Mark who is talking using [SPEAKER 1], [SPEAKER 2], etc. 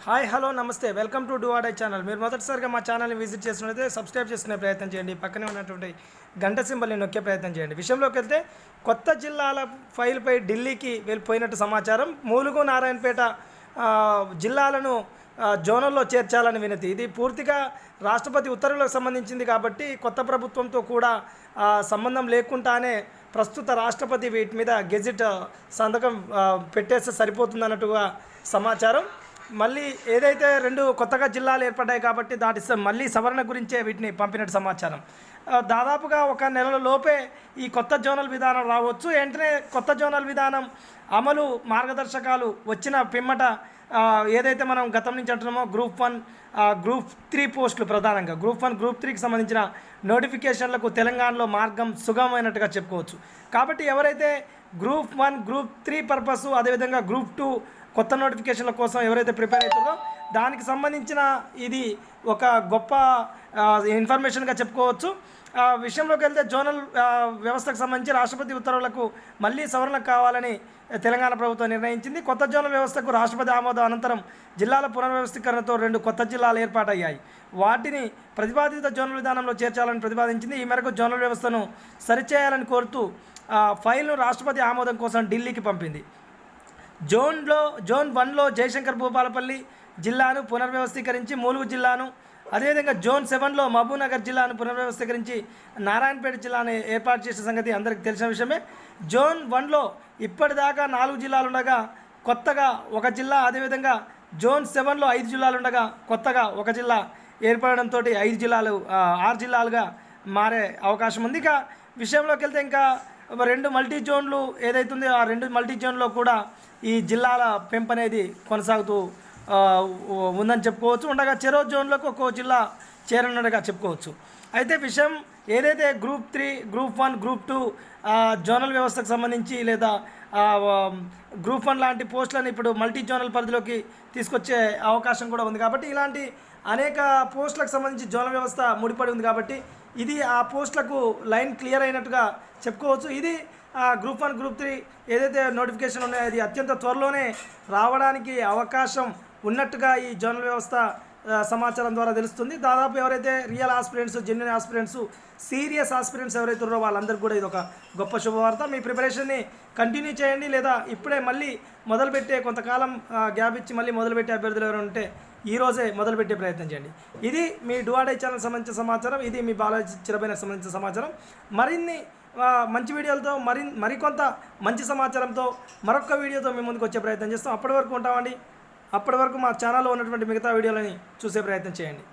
[SPEAKER 1] Hi hello నమస్తే welcome to do ఆర్డై channel. మీరు మొదటిసారిగా మా ఛానల్ని విజిట్ చేసినట్లయితే సబ్స్క్రైబ్ చేసుకునే ప్రయత్నం చేయండి. పక్కనే ఉన్నటువంటి గంట సింబల్ని నొక్కే ప్రయత్నం చేయండి. విషయంలోకి వెళ్తే కొత్త జిల్లాల ఫైల్పై ఢిల్లీకి వెళ్ళిపోయినట్టు సమాచారం. ములుగు నారాయణపేట జిల్లాలను జోనల్లో చేర్చాలని వినతి. ఇది పూర్తిగా రాష్ట్రపతి ఉత్తర్వులకు సంబంధించింది కాబట్టి కొత్త ప్రభుత్వంతో కూడా సంబంధం లేకుండానే ప్రస్తుత రాష్ట్రపతి వీటి మీద గెజిట్ సంతకం పెట్టేస్తే సరిపోతుందన్నట్టుగా సమాచారం. మళ్ళీ ఏదైతే రెండు కొత్తగా జిల్లాలు ఏర్పడ్డాయి కాబట్టి దాటి మళ్ళీ సవరణ గురించే వీటిని పంపినట్టు సమాచారం. దాదాపుగా ఒక నెలల లోపే ఈ కొత్త జోనల్ విధానం రావచ్చు. వెంటనే కొత్త జోనల్ విధానం అమలు మార్గదర్శకాలు వచ్చిన పిమ్మట ఏదైతే మనం గతం నుంచి అంటున్నామో గ్రూప్ 1 గ్రూప్ 3 పోస్టులు, ప్రధానంగా గ్రూప్ 1 గ్రూప్ 3కి సంబంధించిన నోటిఫికేషన్లకు తెలంగాణలో మార్గం సుగమమైనట్టుగా చెప్పుకోవచ్చు. కాబట్టి ఎవరైతే గ్రూప్ 1 గ్రూప్ 3 పర్పస్, అదేవిధంగా గ్రూప్ 2 కొత్త నోటిఫికేషన్ల కోసం ఎవరైతే ప్రిపేర్ అవుతారో దానికి సంబంధించిన ఇది ఒక గొప్ప ఇన్ఫర్మేషన్గా చెప్పుకోవచ్చు. విషయంలోకి వెళ్తే జోనల్ వ్యవస్థకు సంబంధించి రాష్ట్రపతి ఉత్తర్వులకు మళ్ళీ సవరణ కావాలని తెలంగాణ ప్రభుత్వం నిర్ణయించింది. కొత్త జోనల్ వ్యవస్థకు రాష్ట్రపతి ఆమోదం అనంతరం జిల్లాల పునర్వ్యవస్థీకరణతో 2 కొత్త జిల్లాలు ఏర్పాటయ్యాయి. వాటిని ప్రతిపాదిత జోనల్ విధానంలో చేర్చాలని ప్రతిపాదించింది. ఈ మేరకు జోనల్ వ్యవస్థను సరిచేయాలని కోరుతూ ఫైల్ను రాష్ట్రపతి ఆమోదం కోసం ఢిల్లీకి పంపింది. జోన్ 1లో జయశంకర్ భూపాలపల్లి జిల్లాను పునర్వ్యవస్థీకరించి ములుగు జిల్లాను, అదేవిధంగా జోన్ 7లో మహబూబ్నగర్ జిల్లాను పునర్వ్యవస్థీకరించి నారాయణపేట జిల్లాను ఏర్పాటు చేసిన సంగతి అందరికీ తెలిసిన విషయమే. జోన్ 1లో ఇప్పటిదాకా 4 జిల్లాలు ఉండగా కొత్తగా 1 జిల్లా, అదేవిధంగా జోన్ 7లో 5 జిల్లాలు ఉండగా కొత్తగా 1 జిల్లా ఏర్పడడంతో 5 జిల్లాలు 6 జిల్లాలుగా మారే అవకాశం ఉంది. ఇక విషయంలోకి వెళ్తే ఇంకా 2 మల్టీ జోన్లు ఏదైతుందో ఆ 2 మల్టీ జోన్లో కూడా ఈ జిల్లాల పెంపు అనేది కొనసాగుతూ ఉందని చెప్పుకోవచ్చు. ఉండగా చెరో జోన్లకు ఒక్కో జిల్లా చేరనున్నట్టుగా చెప్పుకోవచ్చు. అయితే విషయం ఏదైతే గ్రూప్ 3 గ్రూప్ 1 గ్రూప్ 2 జోనల్ వ్యవస్థకు సంబంధించి లేదా గ్రూప్ 1 లాంటి పోస్టులను ఇప్పుడు మల్టీ జోనల్ పరిధిలోకి తీసుకొచ్చే అవకాశం కూడా ఉంది. కాబట్టి ఇలాంటి అనేక పోస్టులకు సంబంధించి జోనల్ వ్యవస్థ ముడిపడి ఉంది కాబట్టి ఇది ఆ పోస్టులకు లైన్ క్లియర్ అయినట్టుగా చెప్పుకోవచ్చు. ఇది గ్రూప్ 1 గ్రూప్ 3 ఏదైతే నోటిఫికేషన్ ఉన్నాయో అది అత్యంత త్వరలోనే రావడానికి అవకాశం ఉన్నట్టుగా ఈ జోనల్ వ్యవస్థ సమాచారం ద్వారా తెలుస్తుంది. దాదాపు ఎవరైతే real aspirants, genuine aspirants, serious aspirants ఎవరైతే ఉన్నారో వాళ్ళందరికీ కూడా ఇది ఒక గొప్ప శుభవార్త. మీ ప్రిపరేషన్ని కంటిన్యూ చేయండి, లేదా ఇప్పుడే మళ్ళీ మొదలుపెట్టే కొంతకాలం గ్యాప్ ఇచ్చి మళ్ళీ మొదలుపెట్టే అభ్యర్థులు ఎవరైనా ఉంటే ఈరోజే మొదలుపెట్టే ప్రయత్నం చేయండి. ఇది మీ డూ ఆర్డై ఛానల్ సంబంధించిన సమాచారం. ఇది మీ బాలాజీ చిరబైనకు సంబంధించిన సమాచారం. మరిన్ని మంచి వీడియోలతో మరికొంత మంచి సమాచారంతో మరొక వీడియోతో మీ ముందుకు వచ్చే ప్రయత్నం చేస్తాం. అప్పటి వరకు ఉంటామండి. అప్పటి వరకు మా ఛానల్లో ఉన్నటువంటి మిగతా వీడియోలని చూసే ప్రయత్నం చేయండి.